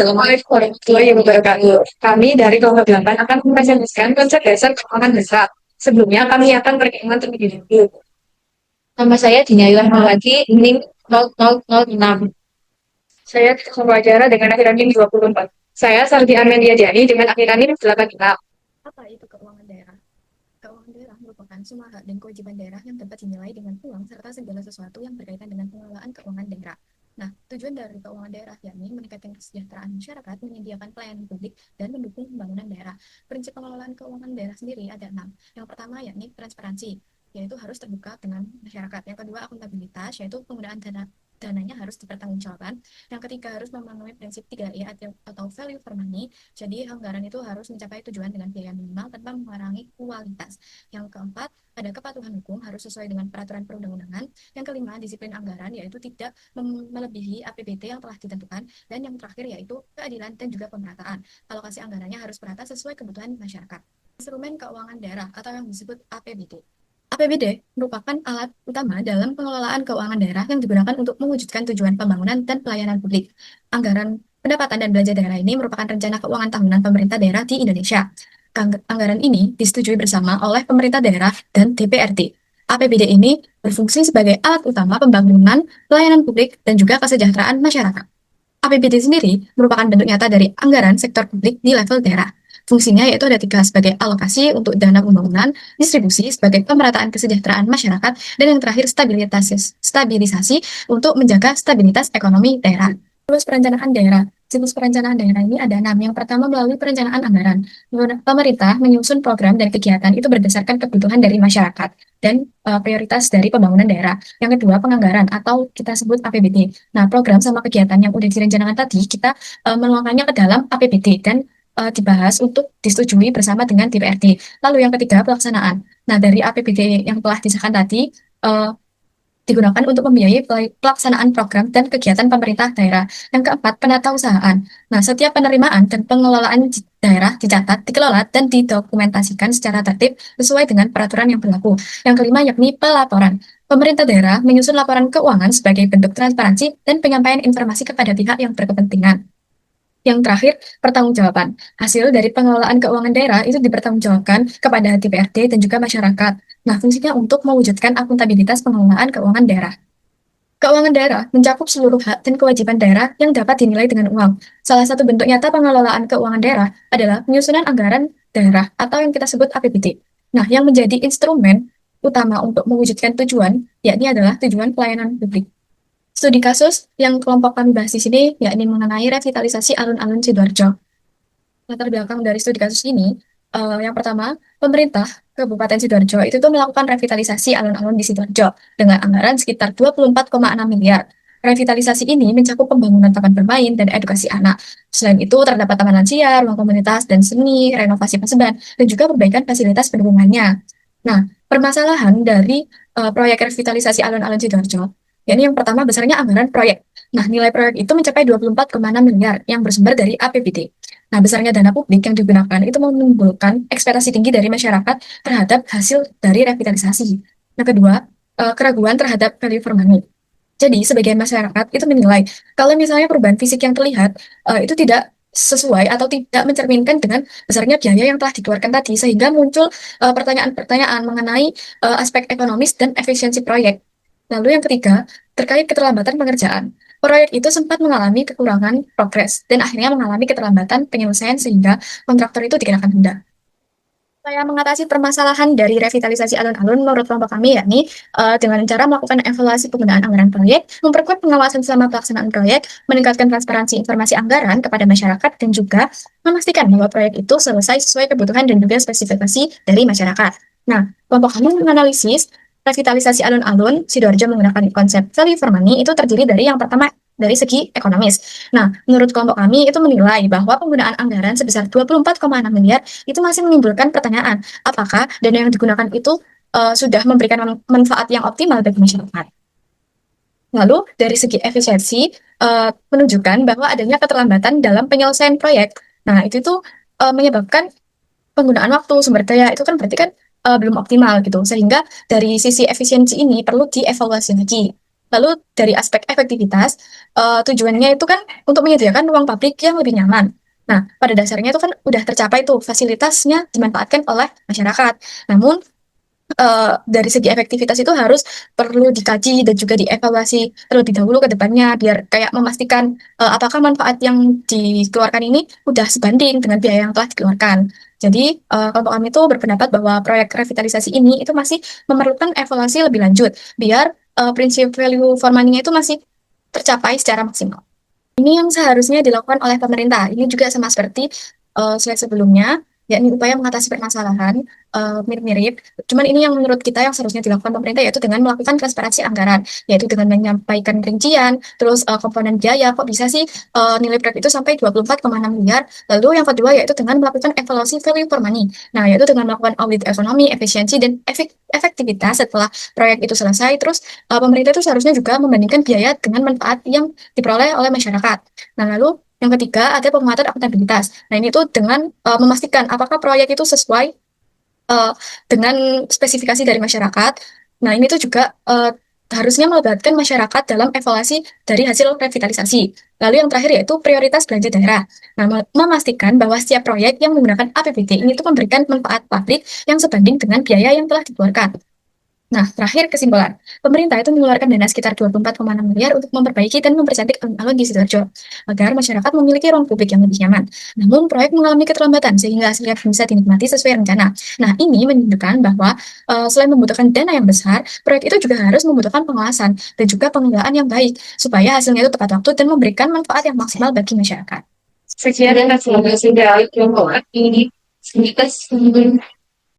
Assalamualaikum warahmatullahi wabarakatuh. Kami dari kelompok 8 akan mempresentasikan konsep dasar keuangan besar. Sebelumnya kami akan perkembangan terlebih dahulu. Nama saya Dinaylah Mawati, NIM 0006. Saya wawancara dengan akhiran NIM 24. Saya Sardi Armelia Jani dengan akhiran NIM 86. Apa itu keuangan daerah? Keuangan daerah merupakan semua hak dan kewajiban daerah yang dapat dinilai dengan uang serta segala sesuatu yang berkaitan dengan pengelolaan keuangan daerah. Nah, tujuan dari keuangan daerah yakni meningkatkan kesejahteraan masyarakat, menyediakan pelayanan publik, dan mendukung pembangunan daerah. Prinsip pengelolaan keuangan daerah sendiri ada 6. Yang pertama yakni transparansi, yaitu harus terbuka dengan masyarakat. Yang kedua, akuntabilitas, yaitu penggunaan dananya harus dipertanggungjawabkan. Yang ketiga, harus memenuhi prinsip 3E atau value for money. Jadi, anggaran itu harus mencapai tujuan dengan biaya minimal tanpa mengurangi kualitas. Yang keempat, ada kepatuhan hukum harus sesuai dengan peraturan perundang-undangan. Yang kelima, disiplin anggaran, yaitu tidak melebihi APBD yang telah ditentukan. Dan yang terakhir, yaitu keadilan dan juga pemerataan. Alokasi anggarannya harus merata sesuai kebutuhan masyarakat. Instrumen keuangan daerah atau yang disebut APBD. APBD merupakan alat utama dalam pengelolaan keuangan daerah yang digunakan untuk mewujudkan tujuan pembangunan dan pelayanan publik. Anggaran pendapatan dan belanja daerah ini merupakan rencana keuangan tahunan pemerintah daerah di Indonesia. Anggaran ini disetujui bersama oleh pemerintah daerah dan DPRD. APBD ini berfungsi sebagai alat utama pembangunan, pelayanan publik, dan juga kesejahteraan masyarakat. APBD sendiri merupakan bentuk nyata dari anggaran sektor publik di level daerah. Fungsinya yaitu ada tiga sebagai alokasi untuk dana pembangunan, distribusi sebagai pemerataan kesejahteraan masyarakat, dan yang terakhir stabilisasi untuk menjaga stabilitas ekonomi daerah. Terus perencanaan daerah. Siklus perencanaan daerah ini ada 6. Yang pertama melalui perencanaan anggaran. Pemerintah menyusun program dan kegiatan itu berdasarkan kebutuhan dari masyarakat dan prioritas dari pembangunan daerah. Yang kedua penganggaran atau kita sebut APBD. Nah, program sama kegiatan yang udah direncanakan tadi kita menuangkannya ke dalam APBD dan dibahas untuk disetujui bersama dengan DPRD. Lalu yang ketiga pelaksanaan. Nah, dari APBD yang telah disahkan tadi digunakan untuk membiayai pelaksanaan program dan kegiatan pemerintah daerah. Yang keempat, penatausahaan. Nah, setiap penerimaan dan pengelolaan daerah dicatat, dikelola, dan didokumentasikan secara tertib sesuai dengan peraturan yang berlaku. Yang kelima, yakni pelaporan. Pemerintah daerah menyusun laporan keuangan sebagai bentuk transparansi dan penyampaian informasi kepada pihak yang berkepentingan. Yang terakhir, pertanggungjawaban. Hasil dari pengelolaan keuangan daerah itu dipertanggungjawabkan kepada DPRD dan juga masyarakat. Nah, fungsinya untuk mewujudkan akuntabilitas pengelolaan keuangan daerah. Keuangan daerah mencakup seluruh hak dan kewajiban daerah yang dapat dinilai dengan uang. Salah satu bentuk nyata pengelolaan keuangan daerah adalah penyusunan anggaran daerah atau yang kita sebut APBD. Nah, yang menjadi instrumen utama untuk mewujudkan tujuan, yakni adalah tujuan pelayanan publik. Studi kasus yang kelompok kami bahas di sini yakni mengenai revitalisasi alun-alun Sidoarjo. Latar belakang dari studi kasus ini, yang pertama, pemerintah Kabupaten Sidoarjo itu tuh melakukan revitalisasi alun-alun di Sidoarjo dengan anggaran sekitar 24,6 miliar. Revitalisasi ini mencakup pembangunan taman bermain dan edukasi anak. Selain itu, terdapat taman lansia, ruang komunitas dan seni, renovasi paseban, dan juga perbaikan fasilitas pendukungnya. Nah, permasalahan dari proyek revitalisasi alun-alun Sidoarjo, yakni yang pertama besarnya anggaran proyek. Nah, nilai proyek itu mencapai 24,6 miliar yang bersumber dari APBD. Nah, besarnya dana publik yang digunakan itu menimbulkan ekspektasi tinggi dari masyarakat terhadap hasil dari revitalisasi. Yang kedua, keraguan terhadap value for money. Jadi, sebagian masyarakat itu menilai kalau misalnya perubahan fisik yang terlihat itu tidak sesuai atau tidak mencerminkan dengan besarnya biaya yang telah dikeluarkan tadi, sehingga muncul pertanyaan-pertanyaan mengenai aspek ekonomis dan efisiensi proyek. Lalu yang ketiga, terkait keterlambatan pengerjaan. Proyek itu sempat mengalami kekurangan progres dan akhirnya mengalami keterlambatan penyelesaian sehingga kontraktor itu dikenakan denda. Saya mengatasi permasalahan dari revitalisasi alun-alun menurut kelompok kami yakni dengan cara melakukan evaluasi penggunaan anggaran proyek, memperkuat pengawasan selama pelaksanaan proyek, meningkatkan transparansi informasi anggaran kepada masyarakat, dan juga memastikan bahwa proyek itu selesai sesuai kebutuhan dan juga spesifikasi dari masyarakat. Nah, kelompok kami menganalisis revitalisasi alun-alun Sidoarjo menggunakan konsep value for money itu terdiri dari yang pertama dari segi ekonomis. Nah, menurut kelompok kami itu menilai bahwa penggunaan anggaran sebesar 24,6 miliar itu masih menimbulkan pertanyaan, apakah dana yang digunakan itu sudah memberikan manfaat yang optimal bagi masyarakat. Lalu, dari segi efisiensi, menunjukkan bahwa adanya keterlambatan dalam penyelesaian proyek. Nah, itu tuh menyebabkan penggunaan waktu sumber daya itu kan berarti kan belum optimal gitu. Sehingga dari sisi efisiensi ini perlu dievaluasi lagi. Lalu dari aspek efektivitas, tujuannya itu kan untuk menyediakan ruang publik yang lebih nyaman. Nah, pada dasarnya itu kan udah tercapai tuh fasilitasnya dimanfaatkan oleh masyarakat. Namun dari segi efektivitas itu harus perlu dikaji dan juga dievaluasi terlebih dahulu ke depannya biar kayak memastikan apakah manfaat yang dikeluarkan ini udah sebanding dengan biaya yang telah dikeluarkan. Jadi kelompok kami itu berpendapat bahwa proyek revitalisasi ini itu masih memerlukan evaluasi lebih lanjut biar prinsip value for money-nya itu masih tercapai secara maksimal. Ini yang seharusnya dilakukan oleh pemerintah. Ini juga sama seperti slide sebelumnya, yakni upaya mengatasi permasalahan mirip-mirip. Cuman ini yang menurut kita yang seharusnya dilakukan pemerintah yaitu dengan melakukan transparansi anggaran, yaitu dengan menyampaikan rincian, terus komponen biaya, kok bisa sih nilai proyek itu sampai 24,6 miliar. Lalu yang kedua yaitu dengan melakukan evaluasi value for money. Nah, yaitu dengan melakukan audit ekonomi, efisiensi, dan efektivitas setelah proyek itu selesai. Terus pemerintah itu seharusnya juga membandingkan biaya dengan manfaat yang diperoleh oleh masyarakat. Nah, lalu yang ketiga ada penguatan akuntabilitas. Nah, ini tuh dengan memastikan apakah proyek itu sesuai uh, dengan spesifikasi dari masyarakat. Nah, ini tuh juga harusnya melibatkan masyarakat dalam evaluasi dari hasil revitalisasi. Lalu yang terakhir yaitu prioritas belanja daerah. Nah, memastikan bahwa setiap proyek yang menggunakan APBD ini tuh memberikan manfaat publik yang sebanding dengan biaya yang telah dikeluarkan. Nah, terakhir kesimpulan. Pemerintah itu mengeluarkan dana sekitar 24,6 miliar untuk memperbaiki dan mempercantik alun-alun di Sidoarjo agar masyarakat memiliki ruang publik yang lebih nyaman. Namun, proyek mengalami keterlambatan sehingga hasilnya bisa dinikmati sesuai rencana. Nah, ini menunjukkan bahwa selain membutuhkan dana yang besar, proyek itu juga harus membutuhkan pengawasan dan juga pengelolaan yang baik supaya hasilnya itu tepat waktu dan memberikan manfaat yang maksimal bagi masyarakat. Sekian atas informasi dari kelompok ini. Sekitar